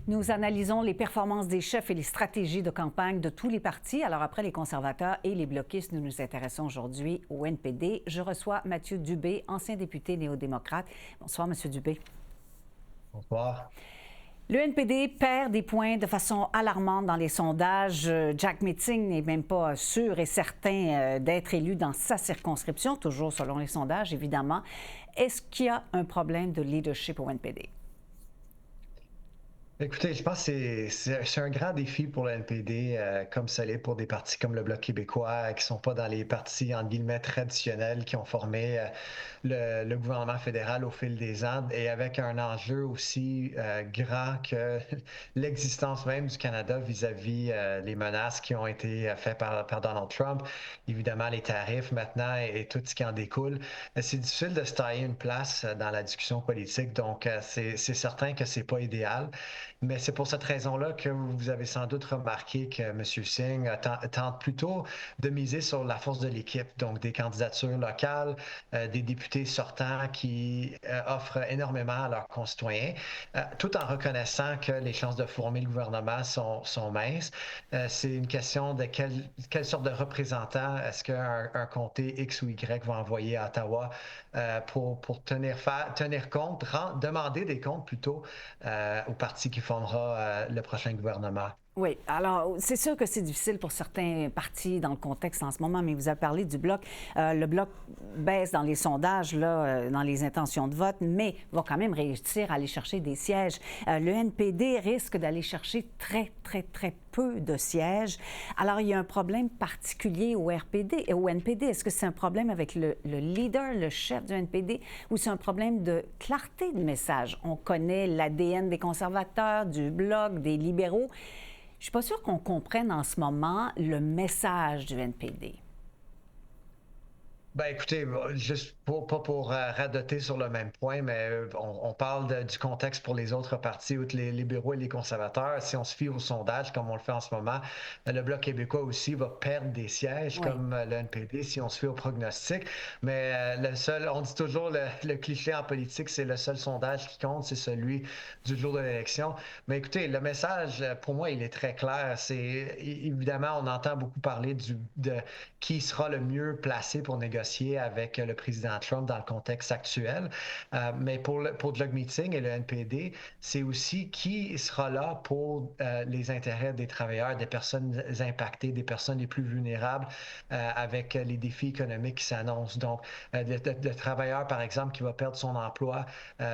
Nous analysons les performances des chefs et les stratégies de campagne de tous les partis. Alors après les conservateurs et les bloquistes, nous nous intéressons aujourd'hui au NPD. Je reçois Mathieu Dubé, ancien député néo-démocrate. Bonsoir, Monsieur Dubé. Bonsoir. Le NPD perd des points de façon alarmante dans les sondages. Jack Meeting n'est même pas sûr et certain d'être élu dans sa circonscription, toujours selon les sondages, évidemment. Est-ce qu'il y a un problème de leadership au NPD? Écoutez, je pense que c'est un grand défi pour le NPD, comme ça l'est pour des partis comme le Bloc québécois, qui sont pas dans les partis, entre guillemets, traditionnels, qui ont formé le gouvernement fédéral au fil des ans, et avec un enjeu aussi grand que l'existence même du Canada vis-à-vis les menaces qui ont été faites par Donald Trump, évidemment les tarifs maintenant et tout ce qui en découle. C'est difficile de se tailler une place dans la discussion politique, donc c'est certain que c'est pas idéal. Mais c'est pour cette raison-là que vous avez sans doute remarqué que M. Singh tente plutôt de miser sur la force de l'équipe, donc des candidatures locales, des députés sortants qui offrent énormément à leurs concitoyens, tout en reconnaissant que les chances de former le gouvernement sont minces. C'est une question de quelle sorte de représentant est-ce qu'un comté X ou Y va envoyer à Ottawa pour tenir compte, demander des comptes plutôt au parti qui formera le prochain gouvernement. Oui, alors c'est sûr que c'est difficile pour certains partis dans le contexte en ce moment, mais vous avez parlé du Bloc. Le Bloc baisse dans les sondages, là, dans les intentions de vote, mais va quand même réussir à aller chercher des sièges. Le NPD risque d'aller chercher très peu de sièges. Alors, il y a un problème particulier au NPD. Est-ce que c'est un problème avec le leader, le chef du NPD, ou c'est un problème de clarté de message? On connaît l'ADN des conservateurs, du Bloc, des libéraux. Je ne suis pas sûre qu'on comprenne en ce moment le message du NPD. Ben écoutez, juste pas pour radoter sur le même point, mais on parle du contexte pour les autres partis, outre les libéraux et les conservateurs. Si on se fie au sondage, comme on le fait en ce moment, le Bloc québécois aussi va perdre des sièges, Oui. comme le NPD, si on se fie au prognostic. Mais on dit toujours le cliché en politique, c'est le seul sondage qui compte, c'est celui du jour de l'élection. Mais écoutez, le message, pour moi, il est très clair. Évidemment, on entend beaucoup parler de qui sera le mieux placé pour négocier avec le président Trump dans le contexte actuel. Mais pour Jog Meeting et le NPD, c'est aussi qui sera là pour les intérêts des travailleurs, des personnes impactées, des personnes les plus vulnérables avec les défis économiques qui s'annoncent. Donc, le travailleur, par exemple, qui va perdre son emploi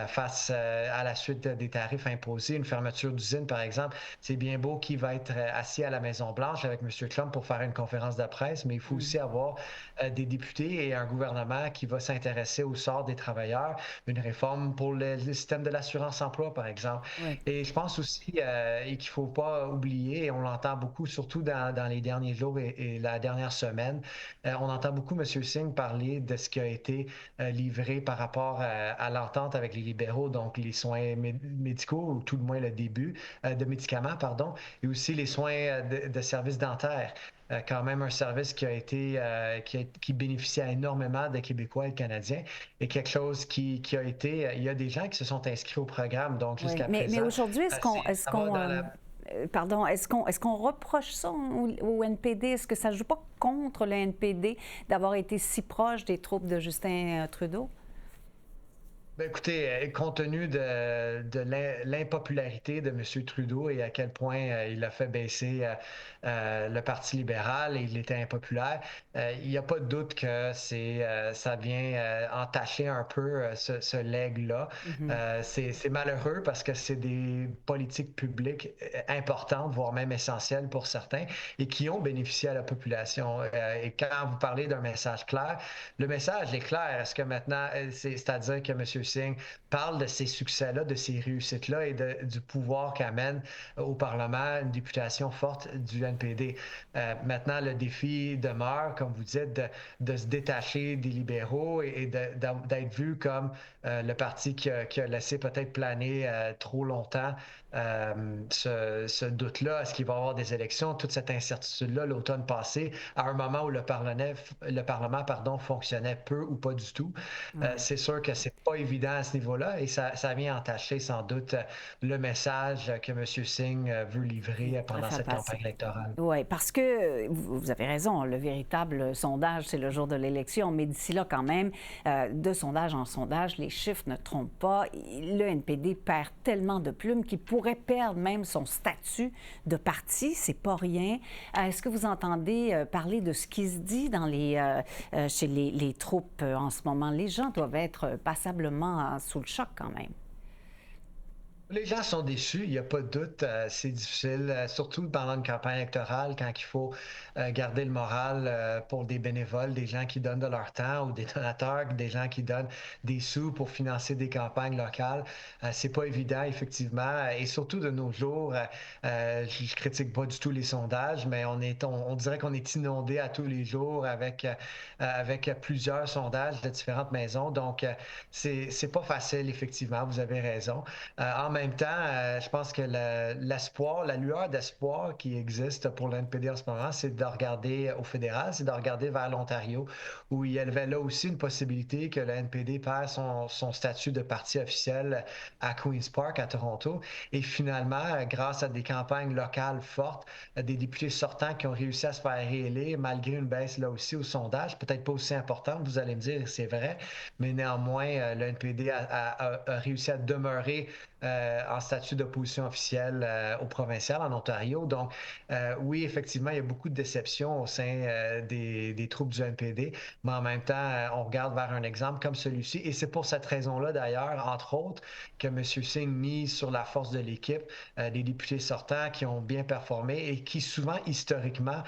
face à la suite des tarifs imposés, une fermeture d'usine, par exemple, c'est bien beau qu'il va être assis à la Maison-Blanche avec M. Trump pour faire une conférence de presse, mais il faut aussi avoir des députés et un gouvernement qui va s'intéresser au sort des travailleurs, une réforme pour le système de l'assurance-emploi, par exemple. Oui. Et je pense aussi et qu'il ne faut pas oublier, et on l'entend beaucoup, surtout dans les derniers jours et la dernière semaine, on entend beaucoup M. Singh parler de ce qui a été livré par rapport à l'entente avec les libéraux, donc les soins médicaux, ou tout le moins le début de médicaments, pardon, et aussi les soins de services dentaires. Quand même un service qui a été qui bénéficie à énormément de Québécois et de Canadiens et quelque chose qui a été il y a des gens qui se sont inscrits au programme donc Oui. jusqu'à Mais présent aujourd'hui, ça va dans la pardon, est-ce qu'on reproche ça au NPD? Est-ce que ça ne joue pas contre le NPD d'avoir été si proche des troupes de Justin Trudeau? Ben écoutez, compte tenu de l'impopularité de M. Trudeau et à quel point il a fait baisser le Parti libéral et il était impopulaire, il n'y a pas de doute que ça vient entacher un peu ce legs-là. Mhm. C'est malheureux parce que c'est des politiques publiques importantes, voire même essentielles pour certains, et qui ont bénéficié à la population. Et quand vous parlez d'un message clair, le message est clair. Est-ce que maintenant, c'est-à-dire que M. Singh parle de ces succès-là, de ces réussites-là et du pouvoir qu'amène au Parlement une députation forte du NPD. Maintenant, le défi demeure, comme vous dites, de se détacher des libéraux et d'être vu comme le parti qui a laissé peut-être planer trop longtemps ce doute-là. Est-ce qu'il va y avoir des élections? Toute cette incertitude-là l'automne passé, à un moment où le Parlement, pardon, fonctionnait peu ou pas du tout. Ouais. C'est sûr que c'est pas évident à ce niveau-là et ça vient entacher sans doute le message que M. Singh veut livrer Très pendant faire cette passer. campagne électorale. Oui, parce que vous avez raison, le véritable sondage, c'est le jour de l'élection, mais d'ici là, quand même, de sondage en sondage, les chiffres ne trompent pas. Le NPD perd tellement de plumes qu'il pourrait perdre même son statut de parti. C'est pas rien. Est-ce que vous entendez parler de ce qui se dit chez les troupes en ce moment? Les gens doivent être passablement sous le choc quand même. Les gens sont déçus, il n'y a pas de doute. C'est difficile, surtout pendant une campagne électorale, quand il faut garder le moral pour des bénévoles, des gens qui donnent de leur temps ou des donateurs, des gens qui donnent des sous pour financer des campagnes locales. C'est pas évident, effectivement. Et surtout de nos jours, je critique pas du tout les sondages, mais on dirait qu'on est inondé à tous les jours avec plusieurs sondages de différentes maisons. Donc, c'est pas facile, effectivement. Vous avez raison. En même temps, je pense que l'espoir, la lueur d'espoir qui existe pour l'NPD en ce moment, c'est de regarder au fédéral, c'est de regarder vers l'Ontario, où il y avait là aussi une possibilité que le NPD perd son statut de parti officiel à Queen's Park, à Toronto. Et finalement, grâce à des campagnes locales fortes, des députés sortants qui ont réussi à se faire réélire, malgré une baisse là aussi au sondage, peut-être pas aussi importante, vous allez me dire, c'est vrai, mais néanmoins, le NPD a réussi à demeurer en statut d'opposition officielle au provincial en Ontario. Donc, oui, effectivement, il y a beaucoup de déceptions au sein des troupes du NPD, mais en même temps, on regarde vers un exemple comme celui-ci. Et c'est pour cette raison-là, d'ailleurs, entre autres, que M. Singh mise sur la force de l'équipe, des députés sortants qui ont bien performé et qui souvent, historiquement,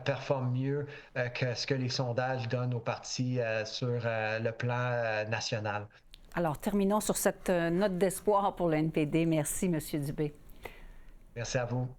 performent mieux que ce que les sondages donnent aux partis sur le plan national. Alors, terminons sur cette note d'espoir pour le NPD. Merci, M. Dubé. Merci à vous.